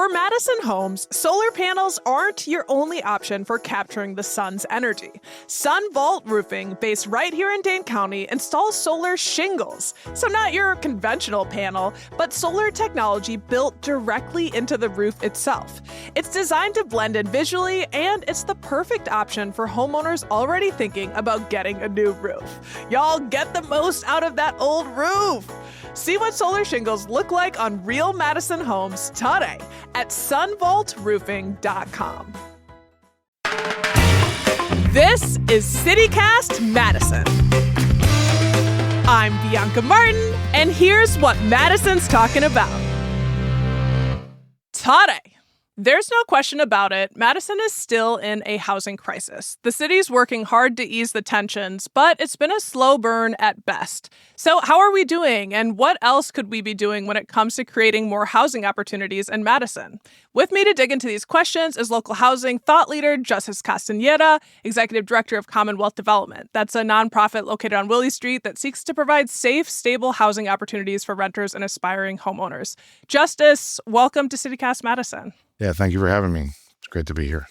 For Madison homes, solar panels aren't your only option for capturing the sun's energy. SunVault Roofing, based right here in Dane County, installs solar shingles. So not your conventional panel, but solar technology built directly into the roof itself. It's designed to blend in visually, and it's the perfect option for homeowners already thinking about getting a new roof. Y'all get the most out of that old roof. See what solar shingles look like on real Madison homes today at sunvaultroofing.com. This is CityCast Madison. I'm Bianca Martin, and here's what Madison's talking about. Today. There's no question about it, Madison is still in a housing crisis. The city's working hard to ease the tensions, but it's been a slow burn at best. So how are we doing, and what else could we be doing when it comes to creating more housing opportunities in Madison? With me to dig into these questions is local housing thought leader Justice Castaneda, Executive Director of Commonwealth Development. That's a nonprofit located on Willie Street that seeks to provide safe, stable housing opportunities for renters and aspiring homeowners. Justice, welcome to CityCast Madison. Yeah, thank you for having me. It's great to be here.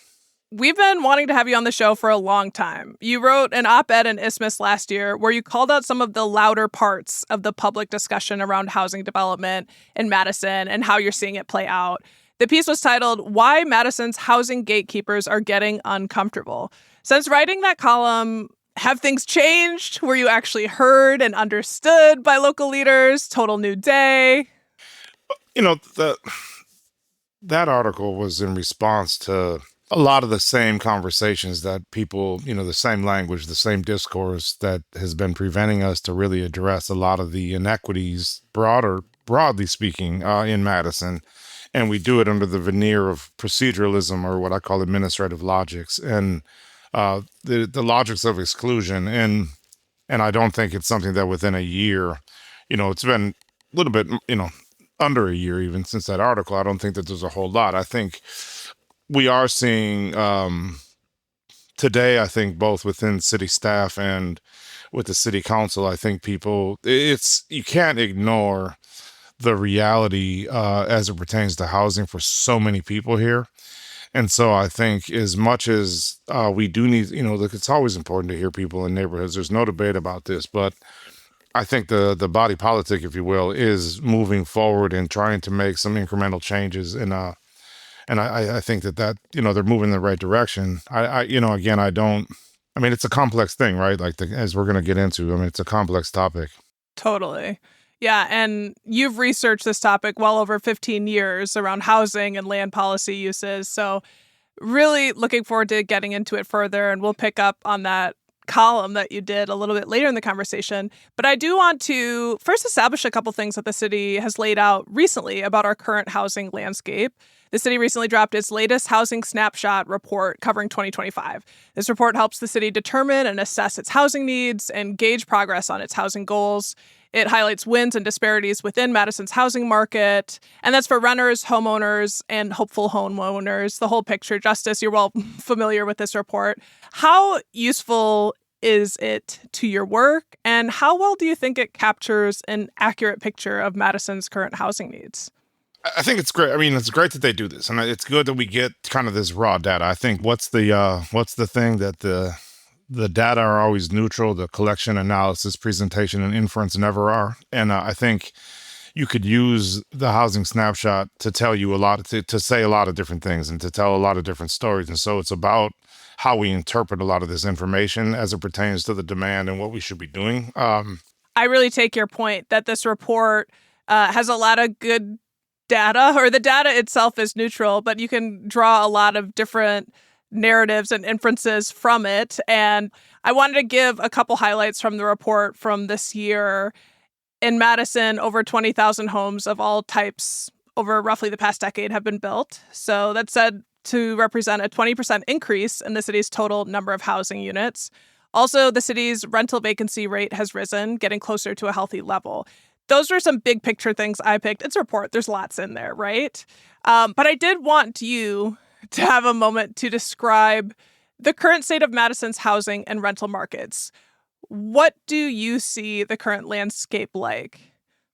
We've been wanting to have you on the show for a long time. You wrote an op-ed in Isthmus last year where you called out some of the louder parts of the public discussion around housing development in Madison and how you're seeing it play out. The piece was titled, Why Madison's Housing Gatekeepers Are Getting Uncomfortable. Since writing that column, have things changed? Were you actually heard and understood by local leaders? Total new day? You know, that article was in response to a lot of the same conversations that people, the same language, the same discourse that has been preventing us to really address a lot of the inequities, broadly speaking, in Madison. And we do it under the veneer of proceduralism, or what I call administrative logics, and the logics of exclusion. And I don't think it's something that within a year, it's been a little bit, under a year even since that article. I don't think that there's a whole lot. I think we are seeing today, I think both within city staff and with the city council, I think you can't ignore the reality as it pertains to housing for so many people here. And so I think as much as we do need, look, it's always important to hear people in neighborhoods. There's no debate about this, but I think the body politic, if you will, is moving forward and trying to make some incremental changes. And I think that they're moving in the right direction. It's a complex thing, right? As we're going to get into, it's a complex topic. Totally. Yeah, and you've researched this topic well over 15 years around housing and land policy uses. So really looking forward to getting into it further, and we'll pick up on that column that you did a little bit later in the conversation. But I do want to first establish a couple things that the city has laid out recently about our current housing landscape. The city recently dropped its latest housing snapshot report covering 2025. This report helps the city determine and assess its housing needs and gauge progress on its housing goals. It highlights wins and disparities within Madison's housing market, and that's for renters, homeowners, and hopeful homeowners, the whole picture. Justice, you're well familiar with this report. How useful is it to your work, and how well do you think it captures an accurate picture of Madison's current housing needs? I think it's great. It's great that they do this, and it's good that we get kind of this raw data. I think what's the thing that the data are always neutral. The collection, analysis, presentation, and inference never are. And I think you could use the housing snapshot to tell you a lot, to say a lot of different things and to tell a lot of different stories. And so it's about how we interpret a lot of this information as it pertains to the demand and what we should be doing. I really take your point that this report has a lot of good data, or the data itself is neutral, but you can draw a lot of different narratives and inferences from it. And I wanted to give a couple highlights from the report from this year. In Madison, over 20,000 homes of all types over roughly the past decade have been built. So that's said to represent a 20% increase in the city's total number of housing units. Also, the city's rental vacancy rate has risen, getting closer to a healthy level. Those were some big picture things I picked. It's a report. There's lots in there, right? But I did want you to have a moment to describe the current state of Madison's housing and rental markets. What do you see the current landscape like?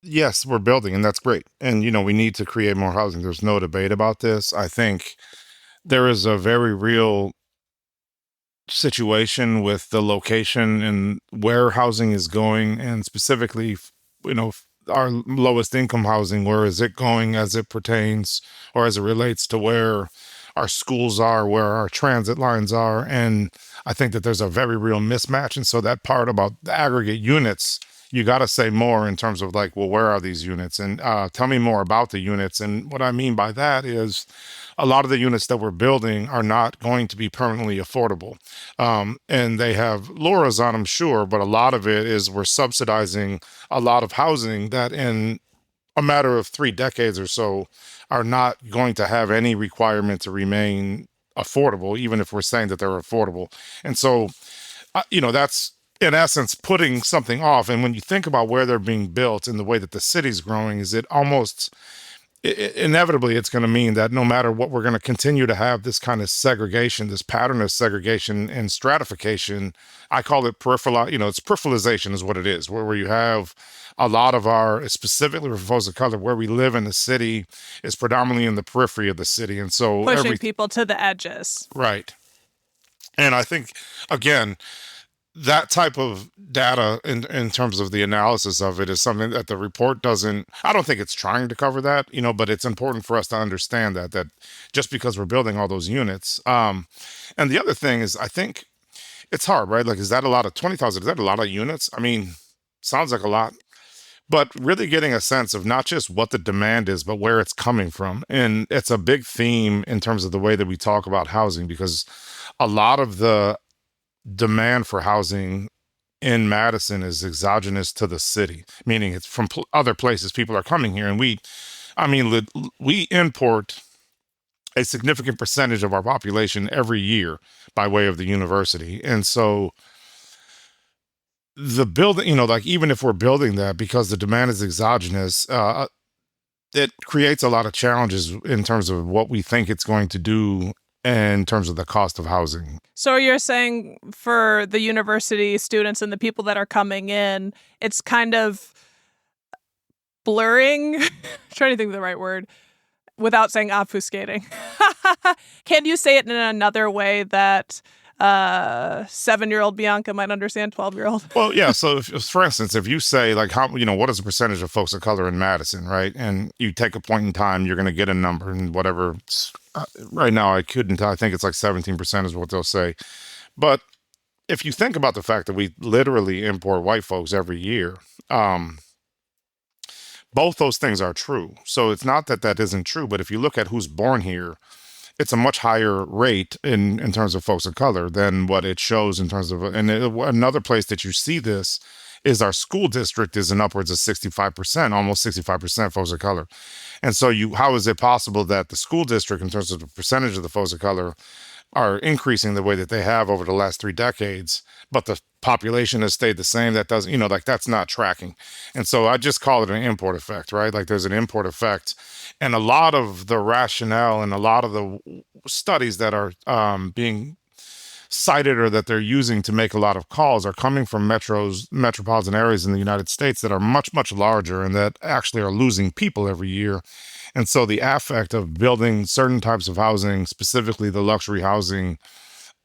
yes, we're building, and that's great. And, we need to create more housing. There's no debate about this. I think there is a very real situation with the location and where housing is going, and specifically, our lowest income housing, where is it going as it pertains or as it relates to where our schools are, where our transit lines are. And I think that there's a very real mismatch. And so that part about the aggregate units, you got to say more in terms of like, well, where are these units? And tell me more about the units. And what I mean by that is a lot of the units that we're building are not going to be permanently affordable. And they have lures on them, sure, but a lot of it is we're subsidizing a lot of housing that in a matter of 3 decades or so are not going to have any requirement to remain affordable, even if we're saying that they're affordable. And so, that's in essence putting something off. And when you think about where they're being built and the way that the city's growing, is it almost inevitably it's going to mean that no matter what, we're going to continue to have this kind of segregation, this pattern of segregation and stratification. I call it peripheral, it's peripheralization is what it is, where you have a lot of our, specifically for folks of color, where we live in the city is predominantly in the periphery of the city. And so pushing people to the edges. Right. And I think, again, that type of data in terms of the analysis of it is something that the report doesn't, I don't think it's trying to cover that, but it's important for us to understand that just because we're building all those units. And the other thing is, I think it's hard, right? Like, is that a lot of 20,000? Is that a lot of units? I mean, sounds like a lot, but really getting a sense of not just what the demand is, but where it's coming from. And it's a big theme in terms of the way that we talk about housing, because a lot of the demand for housing in Madison is exogenous to the city, meaning it's from other places. People are coming here, and we import a significant percentage of our population every year by way of the university. And so the building, like even if we're building that because the demand is exogenous, it creates a lot of challenges in terms of what we think it's going to do in terms of the cost of housing. So you're saying for the university students and the people that are coming in, it's kind of blurring, trying to think of the right word, without saying obfuscating. Can you say it in another way that 7-year-old Bianca might understand 12-year-old? Well, yeah. So for instance, if you say like, how, what is the percentage of folks of color in Madison, right? And you take a point in time, you're going to get a number and whatever. Right now, I think it's like 17% is what they'll say. But if you think about the fact that we literally import white folks every year, both those things are true. So it's not that that isn't true, but if you look at who's born here, it's a much higher rate in terms of folks of color than what it shows in terms of, and another place that you see this is our school district is in upwards of 65%, almost 65% folks of color. And so how is it possible that the school district, in terms of the percentage of the folks of color, are increasing the way that they have over the last 3 decades, but the population has stayed the same? That doesn't, like that's not tracking. And so I just call it an import effect, right? Like there's an import effect. And a lot of the rationale and a lot of the studies that are being cited or that they're using to make a lot of calls are coming from metropolitan areas in the United States that are much, much larger and that actually are losing people every year. And so the affect of building certain types of housing, specifically the luxury housing,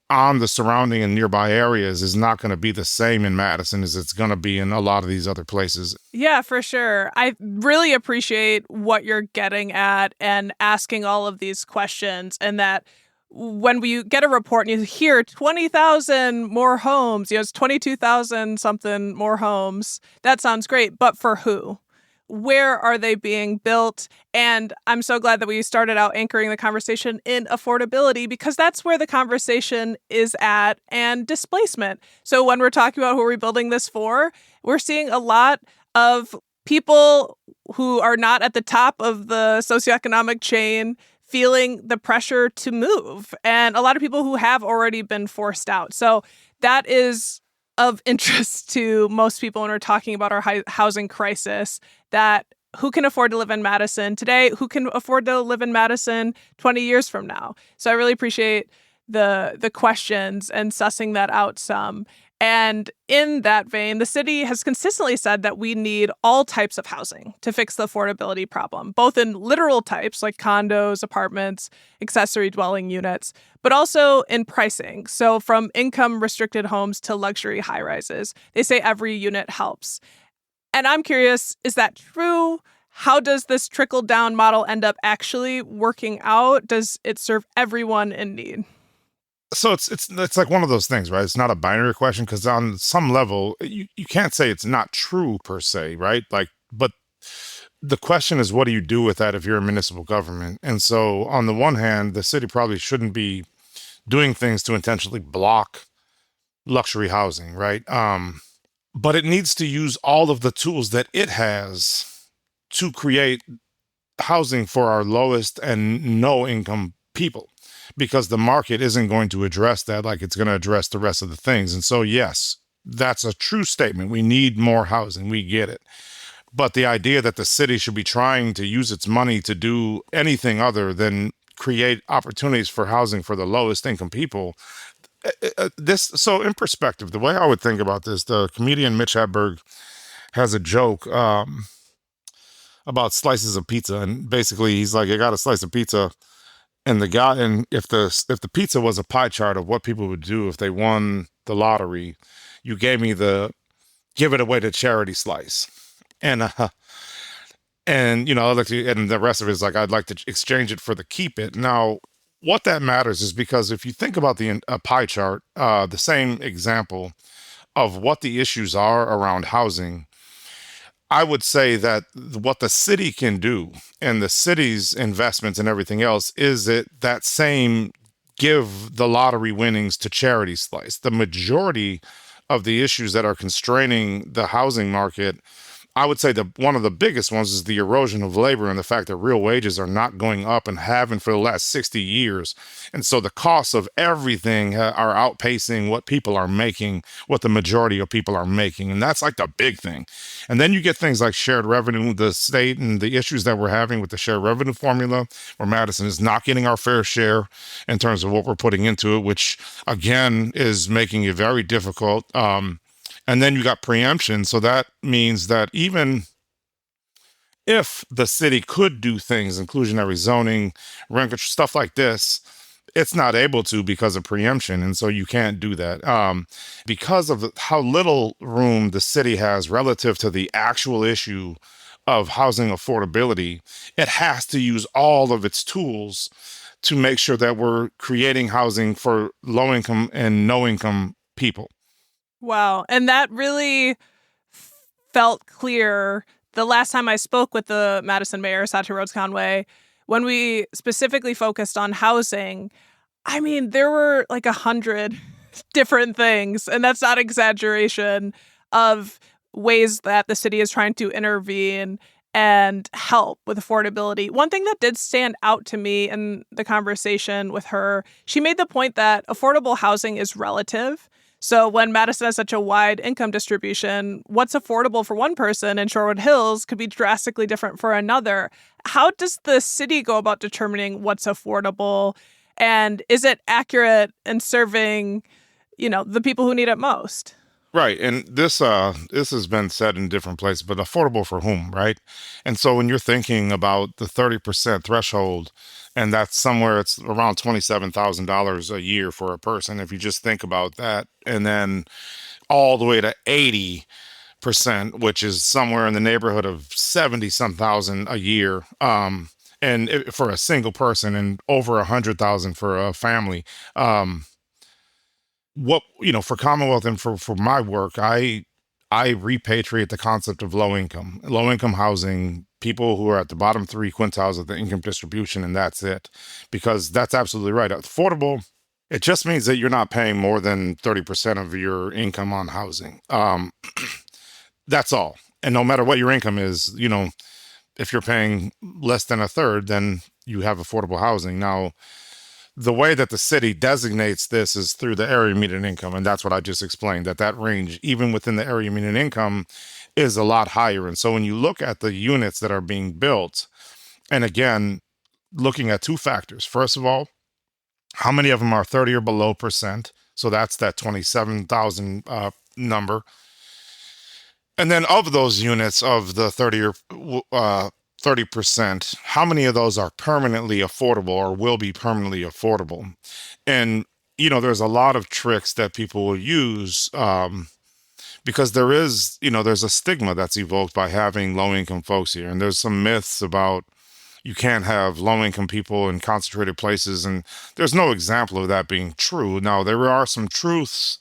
on the surrounding and nearby areas is not going to be the same in Madison as it's going to be in a lot of these other places. Yeah, for sure. I really appreciate what you're getting at and asking all of these questions, and that when we get a report and you hear 20,000 more homes, it's 22,000 something more homes, that sounds great, but for who? Where are they being built? And I'm so glad that we started out anchoring the conversation in affordability, because that's where the conversation is at, and displacement. So when we're talking about who are we building this for, we're seeing a lot of people who are not at the top of the socioeconomic chain feeling the pressure to move, and a lot of people who have already been forced out. So that is of interest to most people when we're talking about our housing crisis, that who can afford to live in Madison today, who can afford to live in Madison 20 years from now. So I really appreciate the questions and sussing that out some. And in that vein, the city has consistently said that we need all types of housing to fix the affordability problem, both in literal types like condos, apartments, accessory dwelling units, but also in pricing. So from income restricted homes to luxury high rises, they say every unit helps. And I'm curious, is that true? How does this trickle down model end up actually working out? Does it serve everyone in need? So it's like one of those things, right? It's not a binary question because on some level, you can't say it's not true per se, right? Like, but the question is, what do you do with that if you're a municipal government? And so, on the one hand, the city probably shouldn't be doing things to intentionally block luxury housing, right? But it needs to use all of the tools that it has to create housing for our lowest and no income people because the market isn't going to address that like it's going to address the rest of the things. And so, yes, that's a true statement. We need more housing. We get it. But the idea that the city should be trying to use its money to do anything other than create opportunities for housing for the lowest income people, this, so in perspective, the way I would think about this, the comedian Mitch Hedberg has a joke about slices of pizza, and basically he's like, I got a slice of pizza, and the guy, and if the pizza was a pie chart of what people would do if they won the lottery, you gave me the give it away to charity slice, and you know, I'd like to, and the rest of it is like I'd like to exchange it for the keep it. Now, what that matters is because if you think about the pie chart, the same example of what the issues are around housing, I would say that what the city can do and the city's investments and everything else is it that same give the lottery winnings to charity slice. The majority of the issues that are constraining the housing market, I would say that one of the biggest ones is the erosion of labor and the fact that real wages are not going up and haven't for the last 60 years. And so the costs of everything are outpacing what people are making, what the majority of people are making. And that's like the big thing. And then you get things like shared revenue, the state and the issues that we're having with the shared revenue formula, where Madison is not getting our fair share in terms of what we're putting into it, which again is making it very difficult. And then you got preemption. So that means that even if the city could do things, inclusionary zoning, rent control, stuff like this, it's not able to because of preemption. And so you can't do that. Because of how little room the city has relative to the actual issue of housing affordability, it has to use all of its tools to make sure that we're creating housing for low income and no income people. Wow. And that really felt clear the last time I spoke with the Madison mayor, Satya Rhodes Conway, when we specifically focused on housing. I mean, there were like 100 different things, and that's not exaggeration, of ways that the city is trying to intervene and help with affordability. One thing that did stand out to me in the conversation with her, she made the point that affordable housing is relative. So when Madison has such a wide income distribution, what's affordable for one person in Shorewood Hills could be drastically different for another. How does the city go about determining what's affordable? And is it accurate in serving, the people who need it most? Right. And this has been said in different places, but affordable for whom, right? And so when you're thinking about the 30% threshold, and that's somewhere it's around $27,000 a year for a person, if you just think about that, and then all the way to 80%, which is somewhere in the neighborhood of 70 some thousand a year. For a single person and over 100,000 for a family. What for Commonwealth and for my work, I repatriate the concept of low income housing, people who are at the bottom three quintiles of the income distribution, and that's it. Because that's absolutely right. Affordable, it just means that you're not paying more than 30% of your income on housing. That's all. And no matter what your income is, if you're paying less than a third, then you have affordable housing. Now, the way that the city designates this is through the area median income. And that's what I just explained, that range, even within the area median income, is a lot higher. And so when you look at the units that are being built, and again, looking at two factors. First of all, how many of them are 30 or below percent? So that's that 27,000 number. And then of those units of the 30%, how many of those are permanently affordable or will be permanently affordable? And, there's a lot of tricks that people will use because there's a stigma that's evoked by having low income folks here. And there's some myths about you can't have low income people in concentrated places. And there's no example of that being true. Now, there are some truths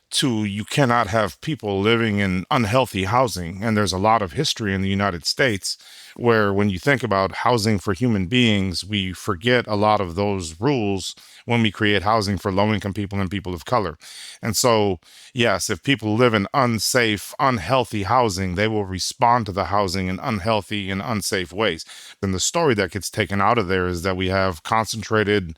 to you cannot have people living in unhealthy housing. And there's a lot of history in the United States where when you think about housing for human beings, we forget a lot of those rules when we create housing for low-income people and people of color. And so, yes, if people live in unsafe, unhealthy housing, they will respond to the housing in unhealthy and unsafe ways. And the story that gets taken out of there is that we have concentrated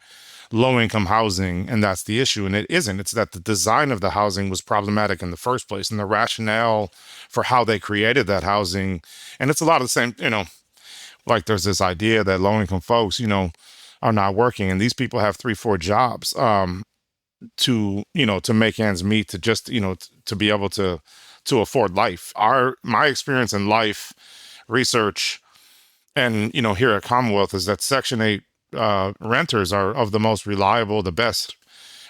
low-income housing, and that's the issue. And it isn't. It's that the design of the housing was problematic in the first place, and the rationale for how they created that housing. And it's a lot of the same, like there's this idea that low-income folks, are not working, and these people have 3-4 jobs to make ends meet, to just to be able to afford life. My experience in life research and here at Commonwealth is that Section 8 renters are of the most reliable, the best.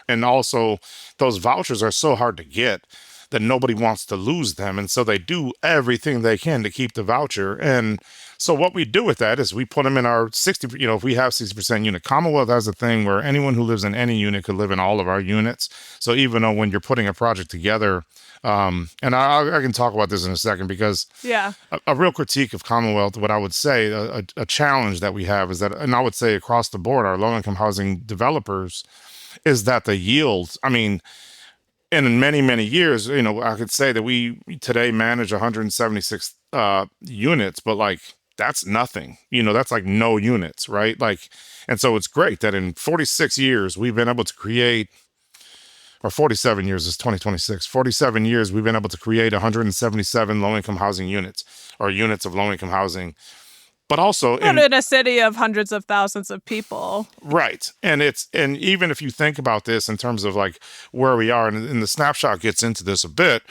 And also those vouchers are so hard to get that nobody wants to lose them. And so they do everything they can to keep the voucher. And so what we do with that is we put them in our 60, if we have 60% unit. Commonwealth has a thing where anyone who lives in any unit could live in all of our units. So even though when you're putting a project together, and I can talk about this in a second, because a real critique of Commonwealth, what I would say, a challenge that we have is that, and I would say across the board, our low-income housing developers, is that the yields, and in many, many years, I could say that we today manage 176 units, but that's nothing, that's like no units, right? And so it's great that in 46 years, we've been able to create, or 47 years is 2026, 47 years, we've been able to create 177 low-income housing units, or units of low-income housing. But also in a city of hundreds of thousands of people. Right. And even if you think about this in terms of where we are, and the snapshot gets into this a bit,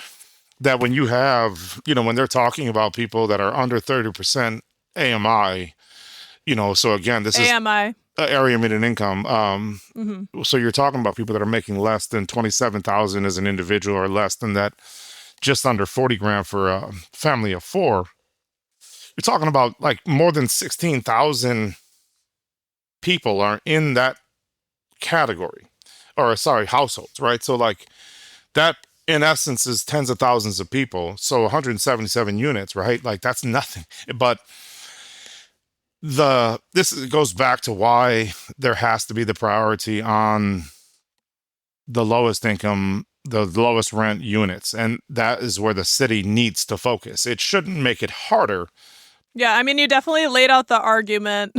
that when you have, when they're talking about people that are under 30% AMI, so again, this AMI. Is area median income. So you're talking about people that are making less than 27,000 as an individual, or less than that, just under 40 grand for a family of 4. You're talking about more than 16,000 people are in that category, or households, right? So that in essence is tens of thousands of people. So 177 units, right? That's nothing. But this goes back to why there has to be the priority on the lowest income, the lowest rent units. And that is where the city needs to focus. It shouldn't make it harder. Yeah, you definitely laid out the argument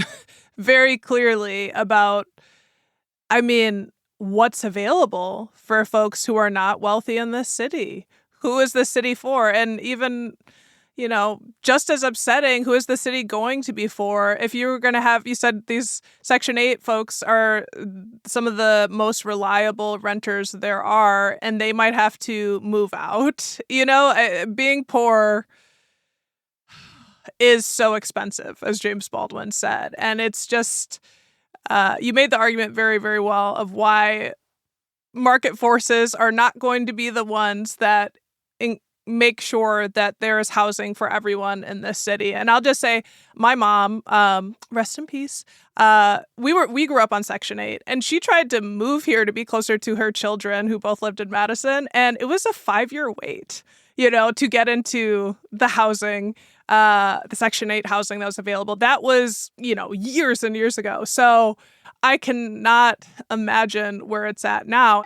very clearly about, what's available for folks who are not wealthy in this city. Who is the city for? And even, just as upsetting, who is the city going to be for? If you were going to have, you said these Section 8 folks are some of the most reliable renters there are, and they might have to move out. Being poor is so expensive, as James Baldwin said. And it's just, you made the argument very, very well of why market forces are not going to be the ones that make sure that there is housing for everyone in this city. And I'll just say, my mom, rest in peace, we grew up on Section 8, and she tried to move here to be closer to her children who both lived in Madison. And it was a 5-year wait, to get into the housing, the Section 8 housing that was available. That was, years and years ago. So I cannot imagine where it's at now.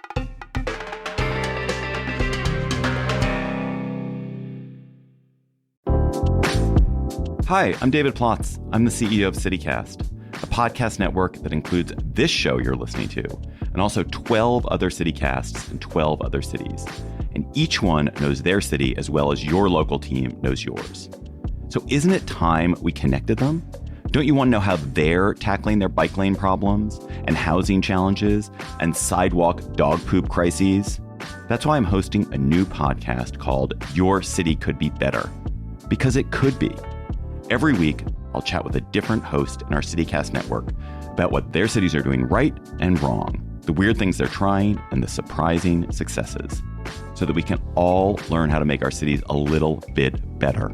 Hi, I'm David Plotz. I'm the CEO of CityCast, a podcast network that includes this show you're listening to, and also 12 other CityCasts in 12 other cities. And each one knows their city as well as your local team knows yours. So isn't it time we connected them? Don't you want to know how they're tackling their bike lane problems and housing challenges and sidewalk dog poop crises? That's why I'm hosting a new podcast called Your City Could Be Better. Because it could be. Every week, I'll chat with a different host in our CityCast network about what their cities are doing right and wrong, the weird things they're trying, and the surprising successes, so that we can all learn how to make our cities a little bit better.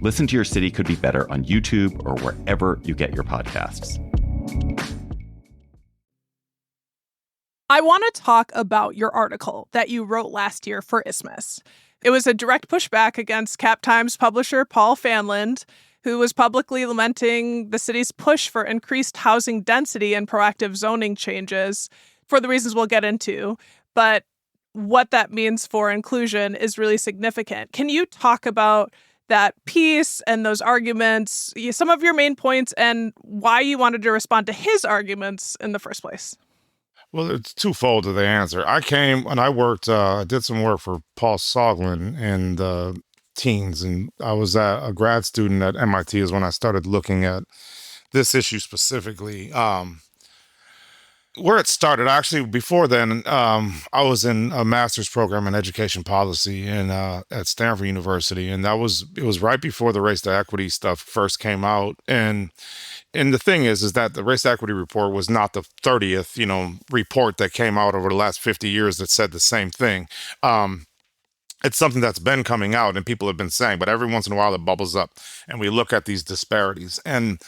Listen to Your City Could Be Better on YouTube or wherever you get your podcasts. I want to talk about your article that you wrote last year for Isthmus. It was a direct pushback against Cap Times publisher Paul Fanland, who was publicly lamenting the city's push for increased housing density and proactive zoning changes for the reasons we'll get into. But what that means for inclusion is really significant. Can you talk about that piece and those arguments, some of your main points, and why you wanted to respond to his arguments in the first place? Well, it's twofold to the answer. I came and I worked, I did some work for Paul Soglin in the teens, and I was a grad student at MIT is when I started looking at this issue specifically. Where it started, actually, before then, I was in a master's program in education policy at Stanford University, and it was right before the race to equity stuff first came out. And the thing is that the race to equity report was not the 30th, report that came out over the last 50 years that said the same thing. It's something that's been coming out and people have been saying, but every once in a while it bubbles up and we look at these disparities. And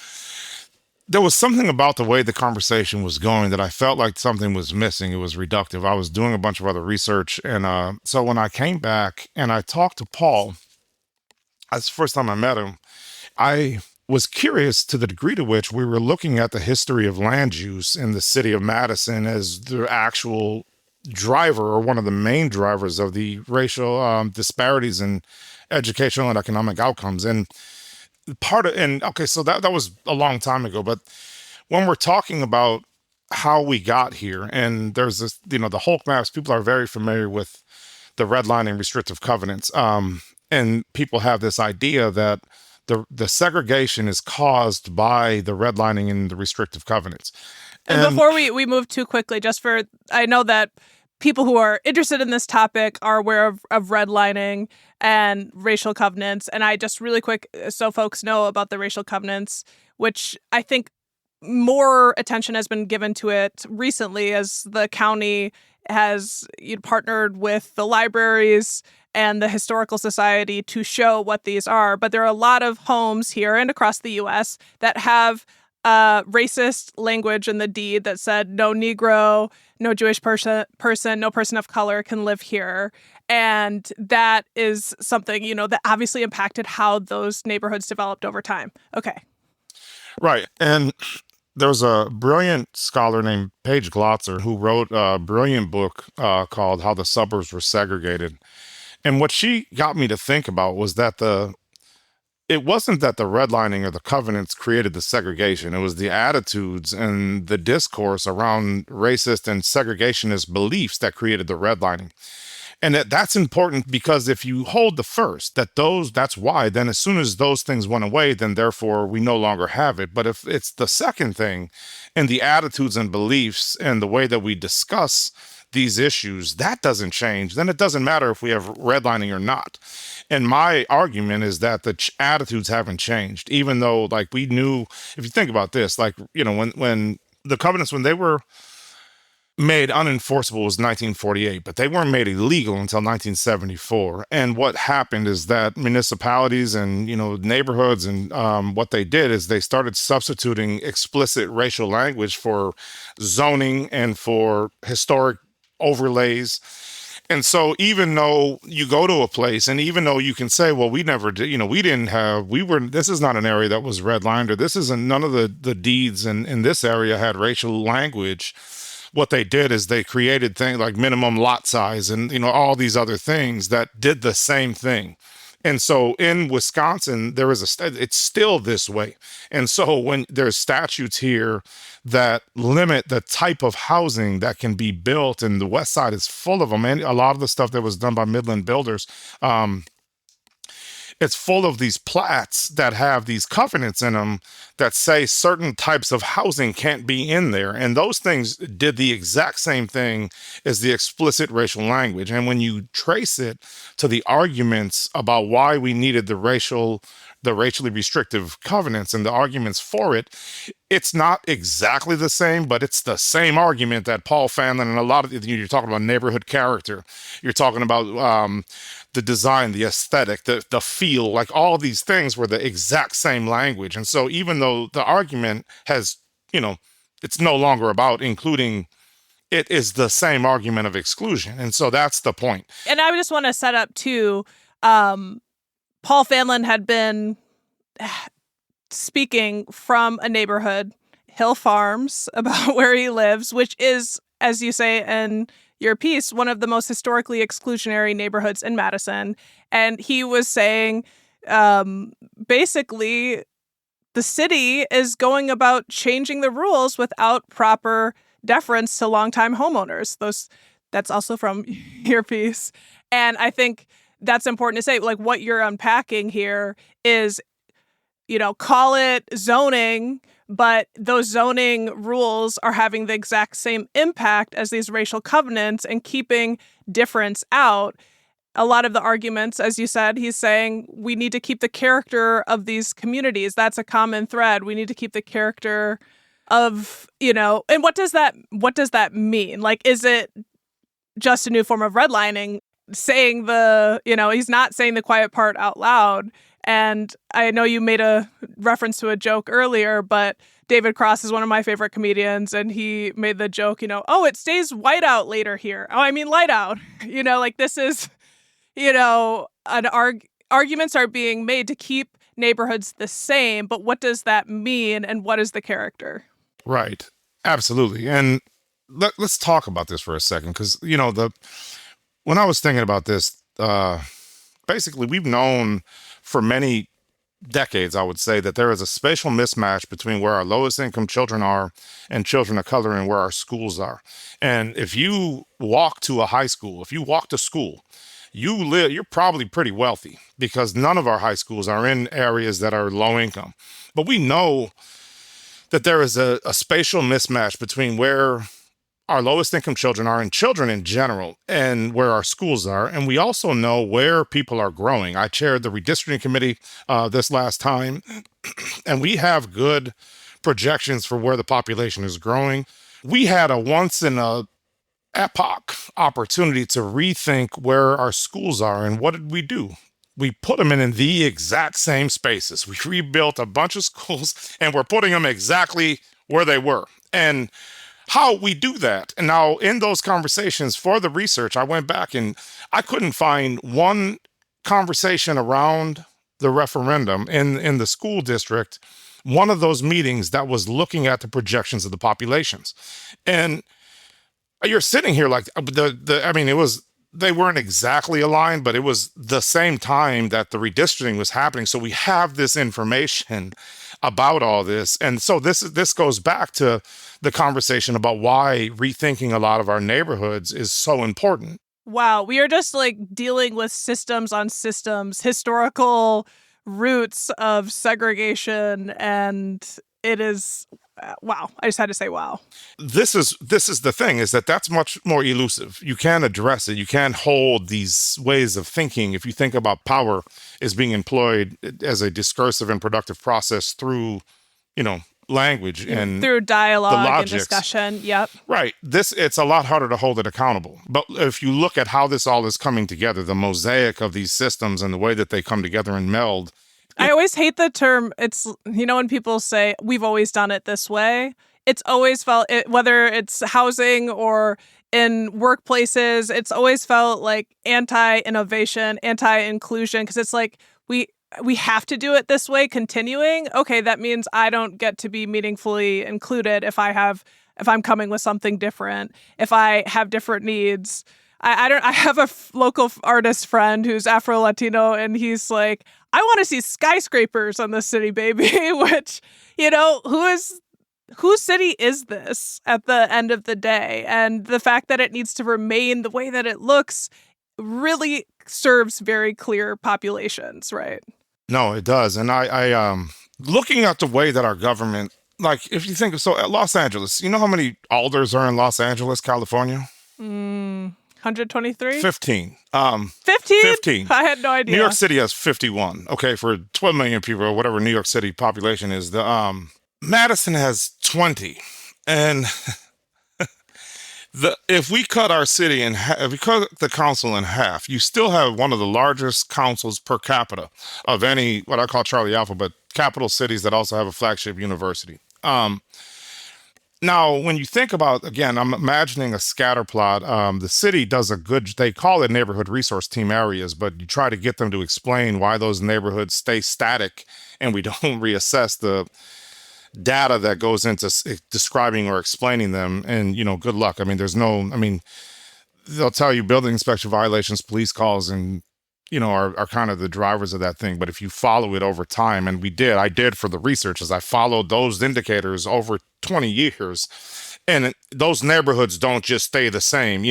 there was something about the way the conversation was going that I felt like something was missing. It was reductive. I was doing a bunch of other research. And so when I came back and I talked to Paul, that's the first time I met him, I was curious to the degree to which we were looking at the history of land use in the city of Madison as the actual driver or one of the main drivers of the racial disparities in educational and economic outcomes. And so that was a long time ago, but when we're talking about how we got here, and there's this, the Hulk maps, people are very familiar with the redlining restrictive covenants. And people have this idea that the segregation is caused by the redlining and the restrictive covenants. And before we move too quickly, I know that people who are interested in this topic are aware of redlining and racial covenants. And I just really quick, so folks know about the racial covenants, which I think more attention has been given to it recently as the county has partnered with the libraries and the Historical Society to show what these are. But there are a lot of homes here and across the U.S. that have racist language in the deed that said no Negro, no Jewish person, no person of color can live here. And that is something, that obviously impacted how those neighborhoods developed over time. Okay. Right. And there's a brilliant scholar named Paige Glotzer who wrote a brilliant book called How the Suburbs Were Segregated. And what she got me to think about was that it wasn't that the redlining or the covenants created the segregation. It was the attitudes and the discourse around racist and segregationist beliefs that created the redlining. And that's important because if you hold the first, that's why, then as soon as those things went away, then therefore we no longer have it. But if it's the second thing and the attitudes and beliefs and the way that we discuss these issues, that doesn't change, then it doesn't matter if we have redlining or not. And my argument is that the attitudes haven't changed, even though we knew, if you think about this, when the covenants, when they were made unenforceable was 1948, but they weren't made illegal until 1974. And what happened is that municipalities and, neighborhoods and what they did is they started substituting explicit racial language for zoning and for historic overlays. And so even though you go to a place and even though you can say, well, we never did, this is not an area that was redlined, or none of the deeds in this area had racial language. What they did is they created things like minimum lot size and, all these other things that did the same thing. And so in Wisconsin, it's still this way. And so when there's statutes here that limit the type of housing that can be built, and the West Side is full of them, and a lot of the stuff that was done by Midland builders, it's full of these plats that have these covenants in them that say certain types of housing can't be in there. And those things did the exact same thing as the explicit racial language. And when you trace it to the arguments about why we needed the racially restrictive covenants and the arguments for it, it's not exactly the same, but it's the same argument that Paul Fanlon and a lot of you're talking about neighborhood character, you're talking about the design, the aesthetic, the feel, like all these things were the exact same language. And so even though the argument has, it's no longer about including, it is the same argument of exclusion. And so that's the point. And I just want to set up too, Paul Fanlon had been speaking from a neighborhood, Hill Farms, about where he lives, which is, as you say in your piece, one of the most historically exclusionary neighborhoods in Madison. And he was saying, basically, the city is going about changing the rules without proper deference to longtime homeowners. That's also from your piece. And I think that's important to say, like what you're unpacking here is, call it zoning, but those zoning rules are having the exact same impact as these racial covenants and keeping difference out. A lot of the arguments, as you said, he's saying we need to keep the character of these communities. That's a common thread. We need to keep the character of, and what does that mean? Like, is it just a new form of redlining? Saying he's not saying the quiet part out loud. And I know you made a reference to a joke earlier, but David Cross is one of my favorite comedians, and he made the joke, oh, it stays white out later here. Oh, I mean light out. Like this is, arguments are being made to keep neighborhoods the same, but what does that mean, and what is the character? Right. Absolutely. And let's talk about this for a second, because, when I was thinking about this, basically we've known for many decades, I would say, that there is a spatial mismatch between where our lowest income children are and children of color and where our schools are. And if you walk to a high school, if you walk to school, you're probably pretty wealthy, because none of our high schools are in areas that are low income. But we know that there is a spatial mismatch between where our lowest income children are, and children in general, and where our schools are. And we also know where people are growing. I chaired the redistricting committee this last time, and we have good projections for where the population is growing. We had a once in a epoch opportunity to rethink where our schools are. And what did we do? We put them in the exact same spaces. We rebuilt a bunch of schools, and we're putting them exactly where they were. And how we do that. And now in those conversations for the research, I went back and I couldn't find one conversation around the referendum in the school district, one of those meetings that was looking at the projections of the populations. And you're sitting here like they weren't exactly aligned, but it was the same time that the redistricting was happening. So we have this information about all this. And so this goes back to the conversation about why rethinking a lot of our neighborhoods is so important. Wow, we are just like dealing with systems on systems, historical roots of segregation, and it is wow. I just had to say wow. This is the thing, is that's much more elusive. You can't address it. You can't hold these ways of thinking. If you think about power as being employed as a discursive and productive process through, language and through dialogue and logics. Discussion. Yep. Right. It's a lot harder to hold it accountable. But if you look at how this all is coming together, the mosaic of these systems and the way that they come together and meld. I always hate the term. It's, when people say we've always done it this way, it's always felt, whether it's housing or in workplaces, it's always felt like anti-innovation, anti-inclusion, because it's like we have to do it this way, continuing. Okay, that means I don't get to be meaningfully included if I'm coming with something different, if I have different needs. I have a local artist friend who's Afro-Latino, and he's like, I want to see skyscrapers on the city, baby, which, whose city is this at the end of the day? And the fact that it needs to remain the way that it looks really serves very clear populations, right? No, it does. And I looking at the way that our government, like if you think of, so at Los Angeles, you know how many alders are in Los Angeles, California? 123? 15. 15? 15. I had no idea. New York City has 51. Okay, for 12 million people or whatever New York City population is. The Madison has 20. And if we cut our city in half, if we cut the council in half, you still have one of the largest councils per capita of any, what I call Charlie Alpha, but capital cities that also have a flagship university. Now, when you think about, again, I'm imagining a scatter plot. The city does they call it neighborhood resource team areas, but you try to get them to explain why those neighborhoods stay static and we don't reassess the data that goes into describing or explaining them. And, good luck. I mean, they'll tell you building inspection violations, police calls, and, are kind of the drivers of that thing. But if you follow it over time, and I did for the research, as I followed those indicators over 20 years, and those neighborhoods don't just stay the same,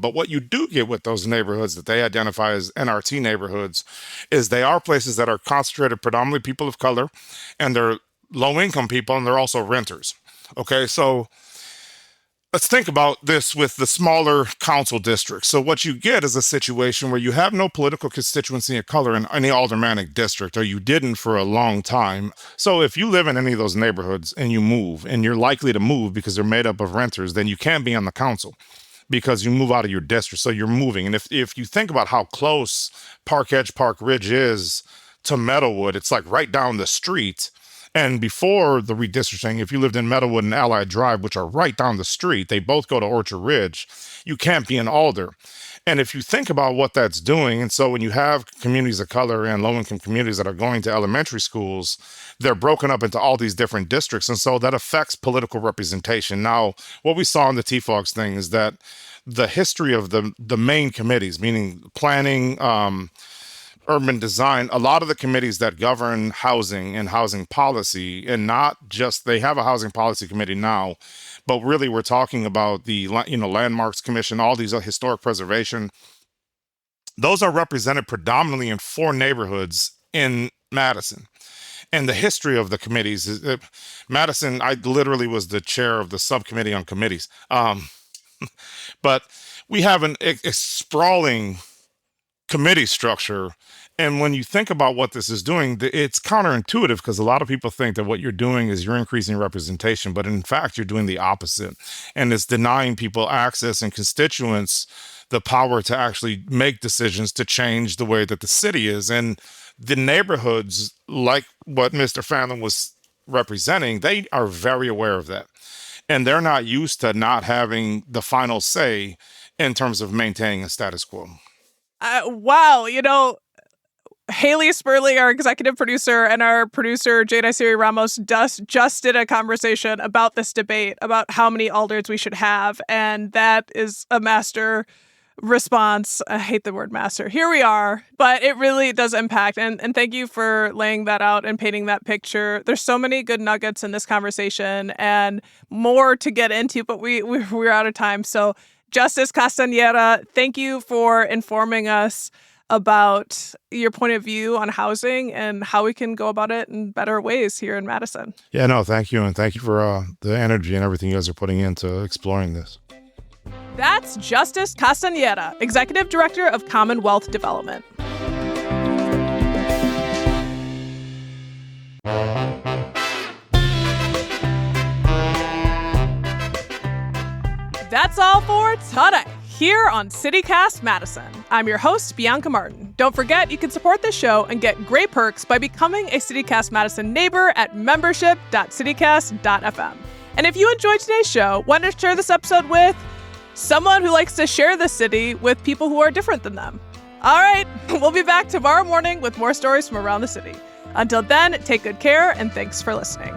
but what you do get with those neighborhoods that they identify as NRT neighborhoods is they are places that are concentrated predominantly people of color, and they're low-income people, and they're also renters. Okay, so let's think about this with the smaller council districts. So what you get is a situation where you have no political constituency of color in any aldermanic district, or you didn't for a long time. So if you live in any of those neighborhoods and you move, and you're likely to move because they're made up of renters, then you can't be on the council because you move out of your district. So you're moving. And if you think about how close Park Edge, Park Ridge is to Meadowwood, it's like right down the street. And before the redistricting, if you lived in Meadowwood and Allied Drive, which are right down the street, they both go to Orchard Ridge, you can't be an alder. And if you think about what that's doing, and so when you have communities of color and low-income communities that are going to elementary schools, they're broken up into all these different districts. And so that affects political representation. Now, what we saw in the TFOGS thing is that the history of the main committees, meaning planning, urban design, a lot of the committees that govern housing and housing policy, and not just, they have a housing policy committee now, but really we're talking about the Landmarks Commission, all these historic preservation. Those are represented predominantly in 4 neighborhoods in Madison. And the history of the committees is Madison, I literally was the chair of the subcommittee on committees. But we have a sprawling committee structure. And when you think about what this is doing, it's counterintuitive because a lot of people think that what you're doing is you're increasing representation, but in fact, you're doing the opposite. And it's denying people access and constituents the power to actually make decisions to change the way that the city is. And the neighborhoods, like what Mr. Fallon was representing, they are very aware of that. And they're not used to not having the final say in terms of maintaining a status quo. Wow, Haley Spurley, our executive producer, and our producer, Jade Isiri Ramos, just did a conversation about this debate, about how many alders we should have, and that is a master response. I hate the word master. Here we are, but it really does impact, and thank you for laying that out and painting that picture. There's so many good nuggets in this conversation, and more to get into, but we're out of time, so Justice Castañeda, thank you for informing us about your point of view on housing and how we can go about it in better ways here in Madison. Yeah, no, thank you. And thank you for the energy and everything you guys are putting into exploring this. That's Justice Castañeda, Executive Director of Commonwealth Development. That's all for today here on CityCast Madison. I'm your host, Bianca Martin. Don't forget, you can support this show and get great perks by becoming a CityCast Madison neighbor at membership.citycast.fm. And if you enjoyed today's show, why not share this episode with someone who likes to share the city with people who are different than them? All right, we'll be back tomorrow morning with more stories from around the city. Until then, take good care and thanks for listening.